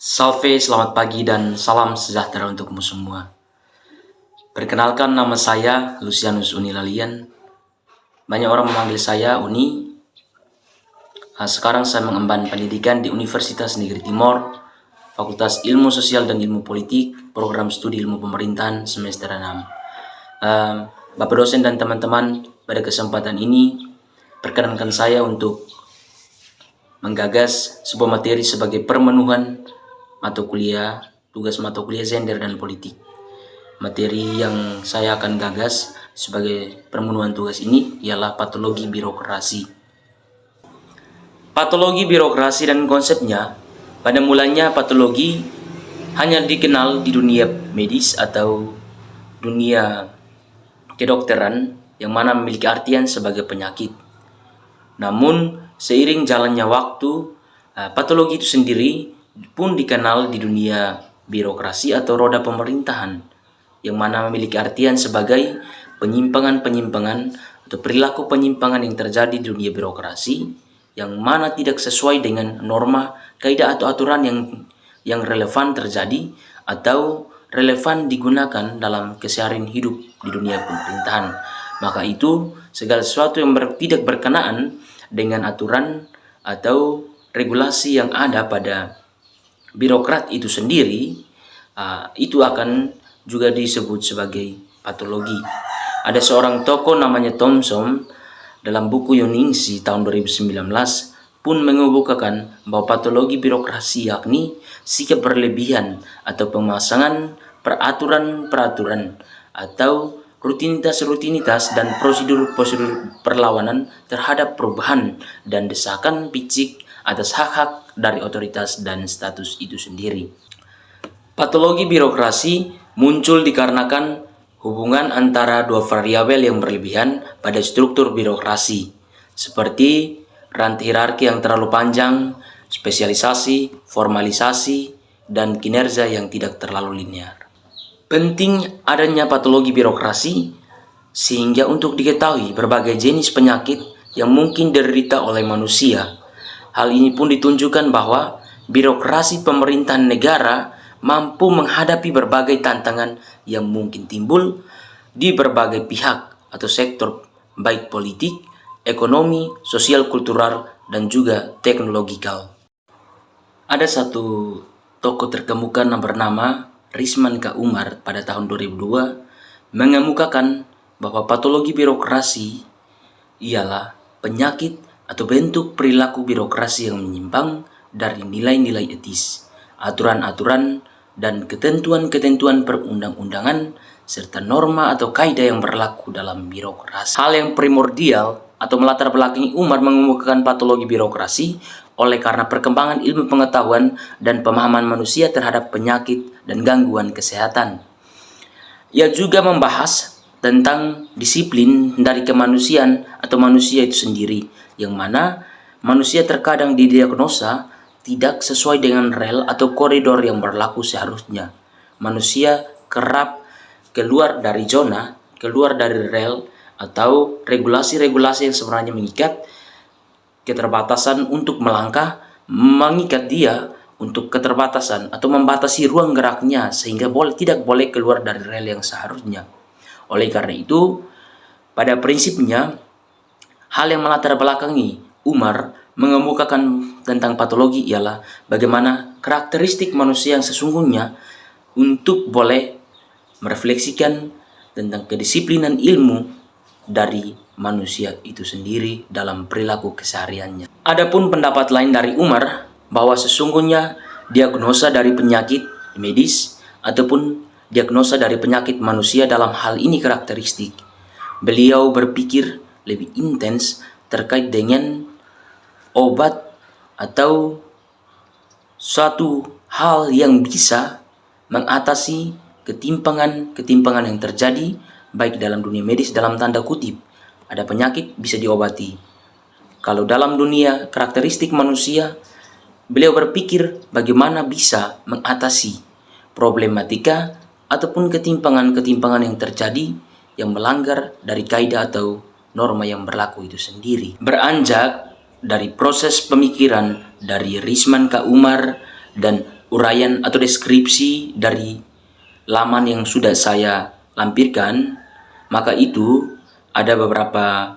Salve, selamat pagi dan salam sejahtera untukmu semua. Perkenalkan, nama saya Lucianus Uni Lalian. Banyak orang memanggil saya Uni. Sekarang saya mengemban pendidikan di Universitas Negeri Timor, Fakultas Ilmu Sosial dan Ilmu Politik, Program Studi Ilmu Pemerintahan semester 6. Bapak dosen dan teman-teman, pada kesempatan ini perkenankan saya untuk menggagas sebuah materi sebagai pemenuhan tugas mata kuliah gender dan politik. Materi yang saya akan gagas sebagai pemenuhan tugas ini ialah patologi birokrasi. Patologi birokrasi dan konsepnya, pada mulanya patologi hanya dikenal di dunia medis atau dunia kedokteran yang mana memiliki artian sebagai penyakit. Namun seiring jalannya waktu, patologi itu sendiri pun dikenal di dunia birokrasi atau roda pemerintahan, yang mana memiliki artian sebagai penyimpangan-penyimpangan atau perilaku penyimpangan yang terjadi di dunia birokrasi yang mana tidak sesuai dengan norma, kaidah atau aturan yang relevan terjadi atau relevan digunakan dalam keseharian hidup di dunia pemerintahan. Maka itu segala sesuatu yang tidak berkenaan dengan aturan atau regulasi yang ada pada birokrat itu sendiri, itu akan juga disebut sebagai patologi. Ada seorang tokoh namanya Thomson dalam buku Yoningsi tahun 2019 pun mengemukakan bahwa patologi birokrasi yakni sikap berlebihan atau pemasangan peraturan-peraturan atau rutinitas-rutinitas dan prosedur-prosedur perlawanan terhadap perubahan dan desakan picik atas hak-hak dari otoritas dan status itu sendiri. Patologi birokrasi muncul dikarenakan hubungan antara dua variabel yang berlebihan pada struktur birokrasi, seperti rantai hierarki yang terlalu panjang, spesialisasi, formalisasi, dan kinerja yang tidak terlalu linear. Penting adanya patologi birokrasi sehingga untuk diketahui berbagai jenis penyakit yang mungkin diderita oleh manusia. Hal ini pun ditunjukkan bahwa birokrasi pemerintahan negara mampu menghadapi berbagai tantangan yang mungkin timbul di berbagai pihak atau sektor, baik politik, ekonomi, sosial, kultural, dan juga teknologikal. Ada satu tokoh terkemuka yang bernama Risman K. Umar pada tahun 2002 mengemukakan bahwa patologi birokrasi ialah penyakit atau bentuk perilaku birokrasi yang menyimpang dari nilai-nilai etis, aturan-aturan, dan ketentuan-ketentuan perundang-undangan, serta norma atau kaidah yang berlaku dalam birokrasi. Hal yang primordial atau melatar belakangi Umar mengemukakan patologi birokrasi oleh karena perkembangan ilmu pengetahuan dan pemahaman manusia terhadap penyakit dan gangguan kesehatan. Ia juga membahas tentang disiplin dari kemanusiaan atau manusia itu sendiri, yang mana manusia terkadang didiagnosa tidak sesuai dengan rel atau koridor yang berlaku seharusnya. Manusia kerap keluar dari zona, keluar dari rel atau regulasi-regulasi yang sebenarnya mengikat keterbatasan untuk melangkah, mengikat dia untuk keterbatasan atau membatasi ruang geraknya sehingga tidak boleh keluar dari rel yang seharusnya. Oleh karena itu, pada prinsipnya, hal yang melatar belakangi Umar mengemukakan tentang patologi ialah bagaimana karakteristik manusia yang sesungguhnya untuk boleh merefleksikan tentang kedisiplinan ilmu dari manusia itu sendiri dalam perilaku kesehariannya. Adapun pendapat lain dari Umar bahwa sesungguhnya diagnosa dari penyakit medis ataupun diagnosa dari penyakit manusia dalam hal ini karakteristik. Beliau berpikir lebih intens terkait dengan obat atau suatu hal yang bisa mengatasi ketimpangan-ketimpangan yang terjadi baik dalam dunia medis dalam tanda kutip. Ada penyakit bisa diobati. Kalau dalam dunia karakteristik manusia, beliau berpikir bagaimana bisa mengatasi problematika ataupun ketimpangan-ketimpangan yang terjadi yang melanggar dari kaidah atau norma yang berlaku itu sendiri. Beranjak dari proses pemikiran dari Risman K. Umar dan uraian atau deskripsi dari laman yang sudah saya lampirkan, maka itu ada beberapa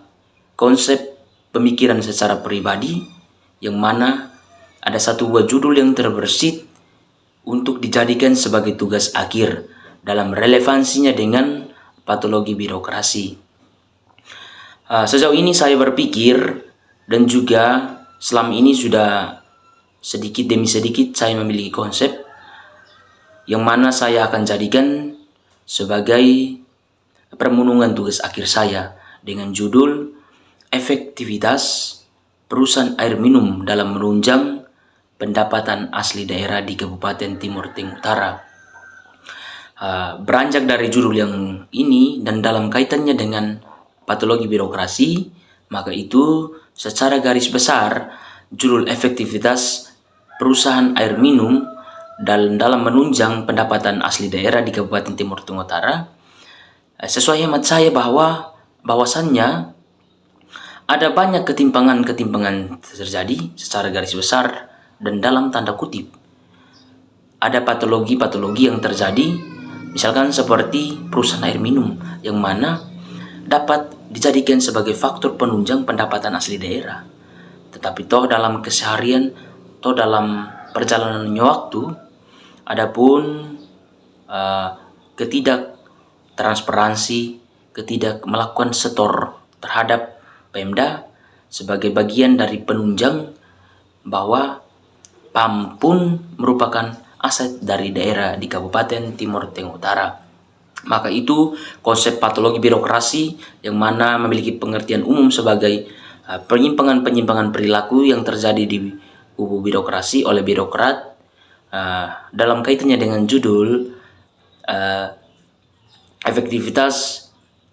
konsep pemikiran secara pribadi yang mana ada satu buah judul yang terbersit untuk dijadikan sebagai tugas akhir dalam relevansinya dengan patologi birokrasi. Sejauh ini saya berpikir dan juga selama ini sudah sedikit demi sedikit saya memiliki konsep yang mana saya akan jadikan sebagai permenungan tugas akhir saya dengan judul efektivitas perusahaan air minum dalam menunjang pendapatan asli daerah di Kabupaten Timur Tengah Utara. Beranjak dari judul yang ini dan dalam kaitannya dengan patologi birokrasi, maka itu secara garis besar judul efektivitas perusahaan air minum dalam menunjang pendapatan asli daerah di Kabupaten Timur Tengah Utara, sesuai hemat saya bahwasannya ada banyak ketimpangan terjadi secara garis besar dan dalam tanda kutip. Ada patologi-patologi yang terjadi, misalkan seperti perusahaan air minum yang mana dapat dijadikan sebagai faktor penunjang pendapatan asli daerah. Tetapi toh dalam keseharian, toh dalam perjalanannya waktu, adapun ketidaktransparansi, ketidak melakukan setor terhadap Pemda sebagai bagian dari penunjang bahwa PAM pun merupakan aset dari daerah di Kabupaten Timur Tengah Utara. Maka itu konsep patologi birokrasi yang mana memiliki pengertian umum sebagai penyimpangan-penyimpangan perilaku yang terjadi di kubu birokrasi oleh birokrat dalam kaitannya dengan judul efektivitas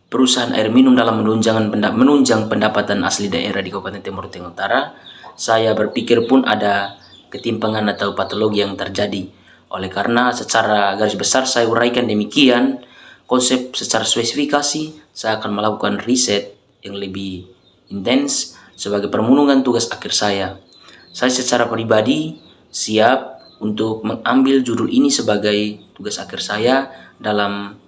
perusahaan air minum dalam menunjang pendapatan asli daerah di Kabupaten Timur Tengah Utara. Saya berpikir pun ada ketimpangan atau patologi yang terjadi. Oleh karena secara garis besar saya uraikan demikian, konsep secara spesifikasi saya akan melakukan riset yang lebih intens sebagai permenungan tugas akhir saya. Saya secara pribadi siap untuk mengambil judul ini sebagai tugas akhir saya dalam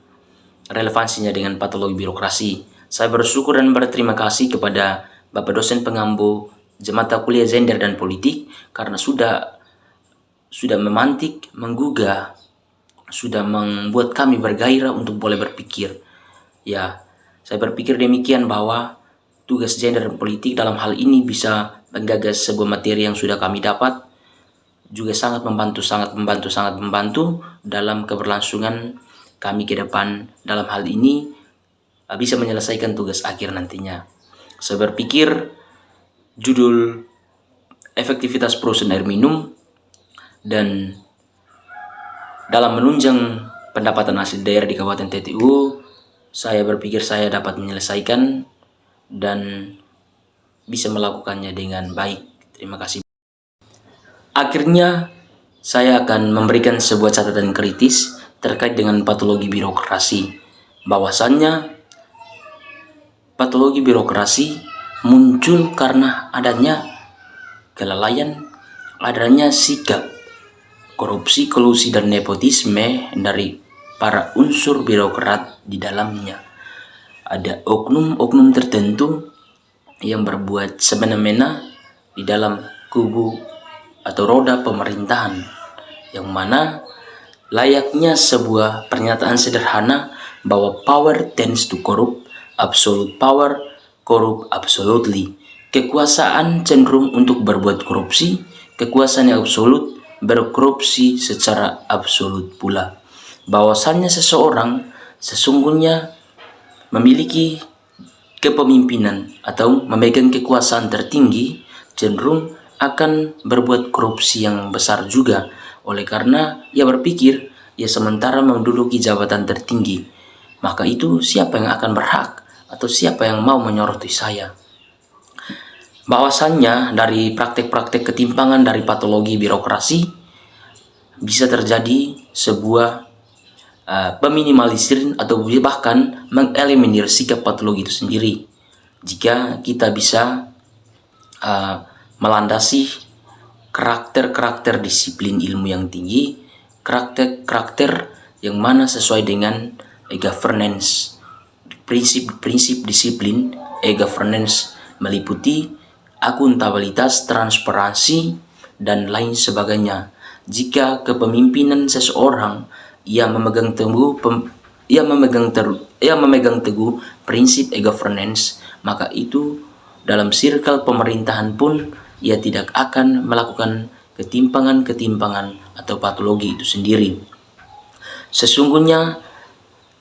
relevansinya dengan patologi birokrasi. Saya bersyukur dan berterima kasih kepada Bapak dosen pengampu mata kuliah Gender dan Politik karena sudah memantik, menggugah, sudah membuat kami bergairah untuk boleh berpikir. Ya, saya berpikir demikian bahwa tugas gender dan politik dalam hal ini bisa menggagas sebuah materi yang sudah kami dapat, juga sangat membantu dalam keberlangsungan kami ke depan dalam hal ini bisa menyelesaikan tugas akhir nantinya. Saya berpikir judul efektivitas perusahaan air minum dan dalam menunjang pendapatan asli daerah di Kabupaten TTU, saya berpikir saya dapat menyelesaikan dan bisa melakukannya dengan baik. Terima kasih. Akhirnya saya akan memberikan sebuah catatan kritis terkait dengan patologi birokrasi. Bahwasannya patologi birokrasi muncul karena adanya kelalaian, adanya sikap korupsi, kolusi, dan nepotisme dari para unsur birokrat di dalamnya. Ada oknum-oknum tertentu yang berbuat semena-mena di dalam kubu atau roda pemerintahan, yang mana layaknya sebuah pernyataan sederhana bahwa power tends to corrupt, absolute power corrupt absolutely. Kekuasaan cenderung untuk berbuat korupsi, kekuasaan yang absolut berkorupsi secara absolut pula. Bahwasannya seseorang sesungguhnya memiliki kepemimpinan atau memegang kekuasaan tertinggi cenderung akan berbuat korupsi yang besar juga. Oleh karena ia berpikir, ia sementara menduduki jabatan tertinggi, maka itu siapa yang akan berhak atau siapa yang mau menyoroti saya? Bahwasannya dari praktek-praktek ketimpangan dari patologi birokrasi bisa terjadi sebuah peminimalisir atau bahkan mengeliminir sikap patologi itu sendiri. Jika kita bisa melandasi karakter-karakter disiplin ilmu yang tinggi, karakter-karakter yang mana sesuai dengan e-governance. Prinsip-prinsip disiplin e-governance meliputi akuntabilitas, transparansi, dan lain sebagainya. Jika kepemimpinan seseorang ia memegang teguh prinsip e-governance, maka itu dalam circle pemerintahan pun ia tidak akan melakukan ketimpangan-ketimpangan atau patologi itu sendiri. Sesungguhnya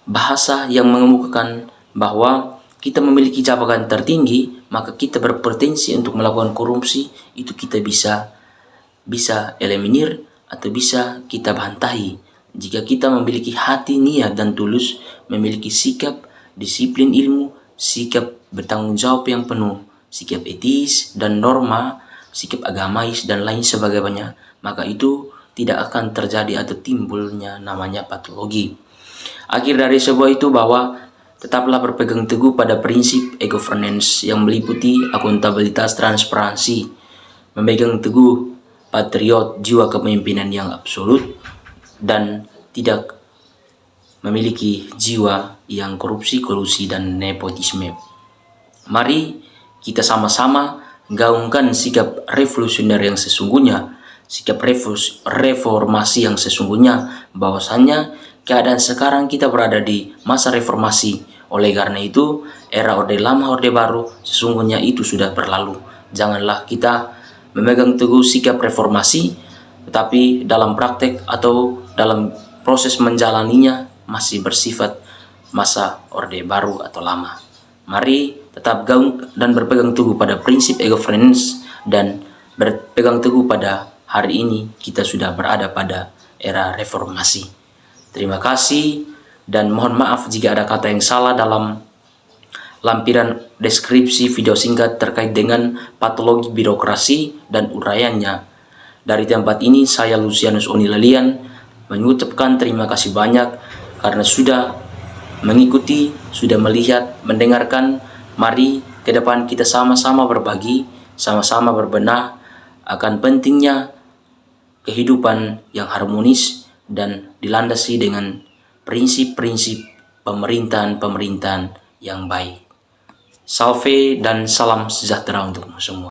bahasa yang mengemukakan bahwa kita memiliki jabatan tertinggi, maka kita berpotensi untuk melakukan korupsi, itu kita bisa eliminir atau bisa kita bantahi. Jika kita memiliki hati, niat, dan tulus, memiliki sikap disiplin ilmu, sikap bertanggung jawab yang penuh, sikap etis dan norma, sikap agamais dan lain sebagainya, maka itu tidak akan terjadi atau timbulnya namanya patologi. Akhir dari sebuah itu bahwa tetaplah berpegang teguh pada prinsip e-governance yang meliputi akuntabilitas, transparansi, memegang teguh patriot, jiwa kepemimpinan yang absolut, dan tidak memiliki jiwa yang korupsi, kolusi, dan nepotisme. Mari kita sama-sama gaungkan sikap revolusioner yang sesungguhnya, sikap reformasi yang sesungguhnya, bahwasannya keadaan sekarang kita berada di masa reformasi. Oleh karena itu, era Orde Lama, Orde Baru sesungguhnya itu sudah berlalu. Janganlah kita memegang teguh sikap reformasi, tetapi dalam praktek atau dalam proses menjalaninya masih bersifat masa Orde Baru atau lama. Mari tetap gaung dan berpegang teguh pada prinsip e-governance dan berpegang teguh pada hari ini kita sudah berada pada era reformasi. Terima kasih dan mohon maaf jika ada kata yang salah dalam lampiran deskripsi video singkat terkait dengan patologi birokrasi dan uraiannya. Dari tempat ini saya Lucianus Oni Lelian mengucapkan terima kasih banyak karena sudah mengikuti, sudah melihat, mendengarkan. Mari ke depan kita sama-sama berbagi, sama-sama berbenah akan pentingnya kehidupan yang harmonis dan dilandasi dengan prinsip-prinsip pemerintahan yang baik. Salve dan salam sejahtera untuk semua.